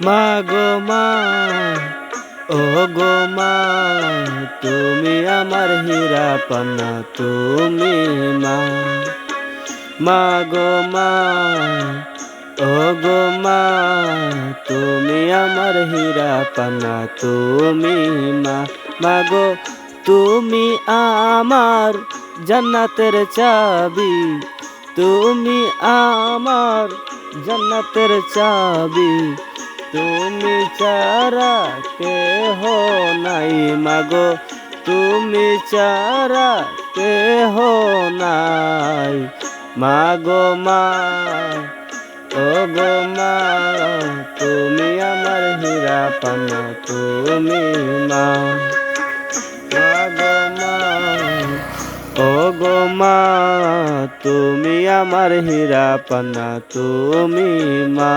মা গো মা, ও গো মা, তুমি আমার হীরা পান্না, তুমি মা। মা গো মা, ও গো মা, তুমি আমার হীরা পান্না, তুমি মা। মা গো, তুমি আমার জান্নাতের চাবি, তুমি আমার জান্নাতের চাবি, তুমি ছাড়া কেহ নাই। মাগো, তুমি ছাড়া কেহ নাই। মাগো মা, ও গো মা, তুমি আমার হীরা পান্না, তুমি মা। মাগো মা, ও গো মা, তুমি আমার হীরা পান্না, তুমি মা।